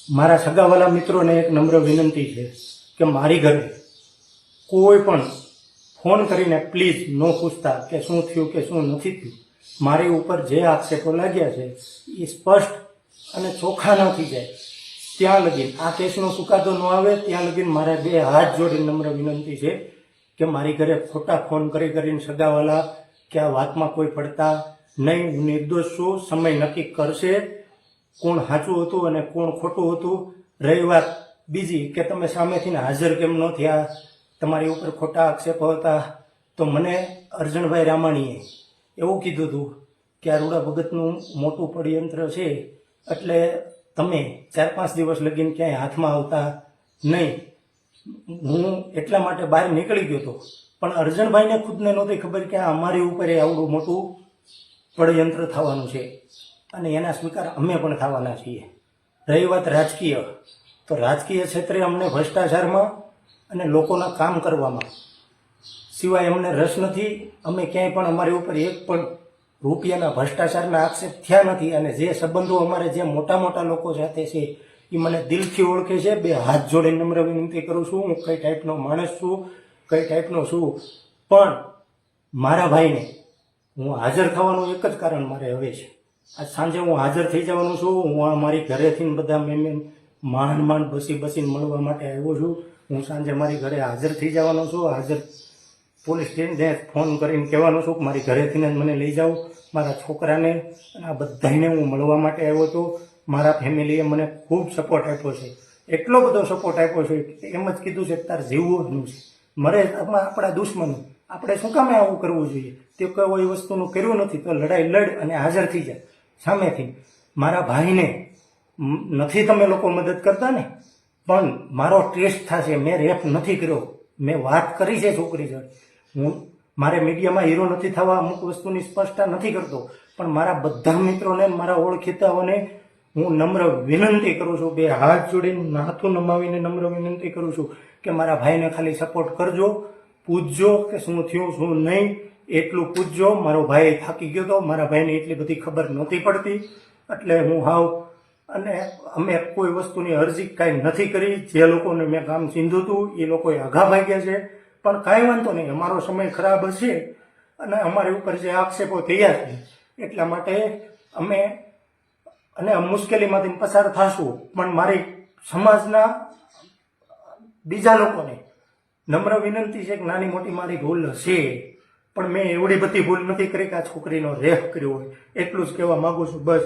મારા સગાવાલા મિત્રોને એક નમ્ર વિનંતી છે કે મારી ઘરે કોઈ પણ ફોન કરીને પ્લીઝ ન પૂછતા કે શું થયું કે શું નથી થયું. મારી ઉપર જે આક્ષેપો લાગ્યા છે એ સ્પષ્ટ અને ચોખ્ખા ન થઈ જાય ત્યાં લગીન, આ કેસનો ચુકાદો ન આવે ત્યાં લગીન મારે બે હાથ જોડી નમ્ર વિનંતી છે કે મારી ઘરે ખોટા ફોન કરીને સગાવાલા કે આ વાતમાં કોઈ પડતા નહીં. હું નિર્દોષ છું. સમય નક્કી કરશે કોણ સાચું હતું અને કોણ ખોટું હતું. રહી વાત બીજી કે તમે સામેથી હાજર કેમ ન થયા, તમારી ઉપર ખોટા આક્ષેપો હતા, તો મને અર્જણભાઈ રામાણીએ એવું કીધું હતું કે આ રૂડા ભગતનું મોટું પડયંત્ર છે એટલે તમે 4-5 દિવસ લગીને ક્યાંય હાથમાં આવતા નહીં. હું એટલા માટે બહાર નીકળી ગયો હતો, પણ અર્જણભાઈને ખુદને નહોતી ખબર કે આ અમારી ઉપર આવડું મોટું પડયંત્ર થવાનું છે અને એના સ્વીકાર અમે પણ થવાના છીએ. રહી વાત રાજકીય, તો રાજકીય ક્ષેત્રે અમને ભ્રષ્ટાચારમાં અને લોકોના કામ કરવામાં સિવાય અમને રસ નથી. અમે ક્યાંય પણ અમારી ઉપર એક પણ રૂપિયાના ભ્રષ્ટાચારના આક્ષેપ થયા નથી. અને જે સંબંધો અમારે જે મોટા મોટા લોકો સાથે છે એ મને દિલથી ઓળખે છે. બે હાથ જોડે નમ્ર વિનંતી કરું છું, હું કઈ ટાઈપનો માણસ છું, કઈ ટાઈપનો છું. પણ મારા ભાઈને હું હાજર થવાનું એક જ કારણ મારે હવે છે. આજ સાંજે હું હાજર થઈ જવાનું છું. હું મારી ઘરેથી બધા માંડ બસીને મળવા માટે આવ્યો છું. હું સાંજે મારી ઘરે હાજર થઈ જવાનો છું. હાજર પોલીસ સ્ટેશને ફોન કરીને કહેવાનું છું કે મારી ઘરેથી જ મને લઈ જાઓ. મારા છોકરાને અને આ બધાને હું મળવા માટે આવ્યો હતો. મારા ફેમિલીએ મને ખૂબ સપોર્ટ આપ્યો છે, એટલો બધો સપોર્ટ આપ્યો છે કે એમ જ કીધું છે કે તાર જીવવાનું છે, મરે આપણા દુશ્મનો, આપણે શું કામે આવું કરવું જોઈએ? તે કોઈ વસ્તુનું કર્યું નથી તો લડાઈ લડ અને હાજર થઈ જાય સામેથી. મારા ભાઈને નથી તમે લોકો મદદ કરતા ને, પણ મારો ટેસ્ટ થશે. મેં રેપ નથી કર્યો, મેં વાત કરી છે છોકરી જોડે. હું મારે મીડિયામાં હીરો નથી થવા, અમુક વસ્તુની સ્પષ્ટતા નથી કરતો, પણ મારા બધા મિત્રોને, મારા ઓળખીતાઓને હું નમ્ર વિનંતી કરું છું, બે હાથ જોડીને નાથું નમાવીને નમ્ર વિનંતી કરું છું કે મારા ભાઈને ખાલી સપોર્ટ કરજો, પૂછજો કે શું થયું શું નહીં, એટલું પૂછજો. મારો ભાઈ થાકી ગયો હતો, મારા ભાઈને એટલી બધી ખબર નહોતી પડતી, એટલે હું અને અમે કોઈ વસ્તુની અરજી કાંઈ નથી કરી. જે લોકોને મેં કામ સીંધું હતું એ લોકોએ આઘા ભાગ્યા છે, પણ કાંઈ વાંધો નહીં. અમારો સમય ખરાબ હશે અને અમારી ઉપર જે આક્ષેપો થયા છે એટલા માટે અમે મુશ્કેલીમાંથી પસાર થશું. પણ મારી સમાજના બીજા લોકોને નમ્ર વિનંતી છે કે નાની મોટી મારી ભૂલ હશે, પણ મેં એવડી બધી ભૂલ નથી કરી કે આ છોકરીનો રેપ કર્યો હોય. એટલું જ કહેવા માંગુ છું. બસ.